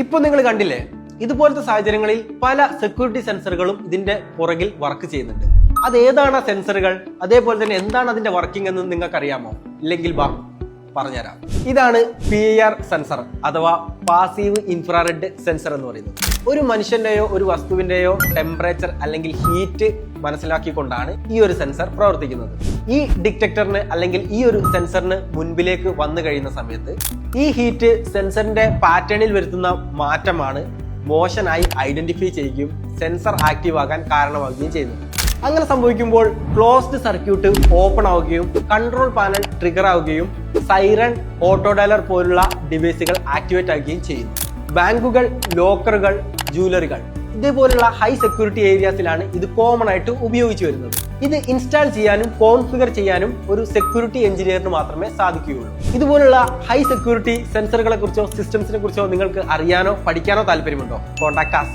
ഇപ്പോൾ നിങ്ങൾ കണ്ടില്ലേ, ഇതുപോലത്തെ സാഹചര്യങ്ങളിൽ പല സെക്യൂരിറ്റി സെൻസറുകളും ഇതിന്റെ പുറകിൽ വർക്ക് ചെയ്യുന്നുണ്ട്. അത് ഏതാണ് ആ സെൻസറുകൾ, അതേപോലെ തന്നെ എന്താണ് അതിന്റെ വർക്കിംഗ് എന്ന് നിങ്ങൾക്ക് അറിയാമോ? ഇല്ലെങ്കിൽ പറഞ്ഞുതരാം. ഇതാണ് PIR സെൻസർ അഥവാ പാസീവ് ഇൻഫ്രാറെഡ് സെൻസർ എന്ന് പറയുന്നത്. ഒരു മനുഷ്യന്റെയോ ഒരു വസ്തുവിന്റെയോ ടെമ്പറേച്ചർ അല്ലെങ്കിൽ ഹീറ്റ് മനസ്സിലാക്കിക്കൊണ്ടാണ് ഈ ഒരു സെൻസർ പ്രവർത്തിക്കുന്നത്. ഈ ഡിറ്റക്ടറിന് അല്ലെങ്കിൽ ഈ ഒരു സെൻസറിന് മുൻപിലേക്ക് വന്നു കഴിയുന്ന സമയത്ത് ഈ ഹീറ്റ് സെൻസറിന്റെ പാറ്റേണിൽ വരുത്തുന്ന മാറ്റമാണ് മോഷനായി ഐഡന്റിഫൈ ചെയ്യുകയും സെൻസർ ആക്റ്റീവ് ആകാൻ കാരണമാവുകയും ചെയ്യുന്നത്. അങ്ങനെ സംഭവിക്കുമ്പോൾ ക്ലോസ്ഡ് സർക്യൂട്ട് ഓപ്പൺ ആവുകയും കൺട്രോൾ പാനൽ ട്രിഗർ ആവുകയും സൈറൺ, ഓട്ടോ ഡയലർ പോലുള്ള ഡിവൈസുകൾ ആക്ടിവേറ്റ് ആവുകയും ചെയ്യുന്നു. ബാങ്കുകൾ, ലോക്കറുകൾ, ജ്വല്ലറികൾ ഇതേപോലുള്ള ഹൈ സെക്യൂരിറ്റി ഏരിയാസിലാണ് ഇത് കോമൺ ആയിട്ട് ഉപയോഗിച്ചു വരുന്നത്. ഇത് ഇൻസ്റ്റാൾ ചെയ്യാനും കോൺഫിഗർ ചെയ്യാനും ഒരു സെക്യൂരിറ്റി എഞ്ചിനീയറിന് മാത്രമേ സാധിക്കുകയുള്ളൂ. ഇതുപോലുള്ള ഹൈ സെക്യൂരിറ്റി സെൻസറുകളെ കുറിച്ചോ സിസ്റ്റംസിനെ കുറിച്ചോ നിങ്ങൾക്ക് അറിയാനോ പഠിക്കാനോ താല്പര്യമുണ്ടോ? Contact us.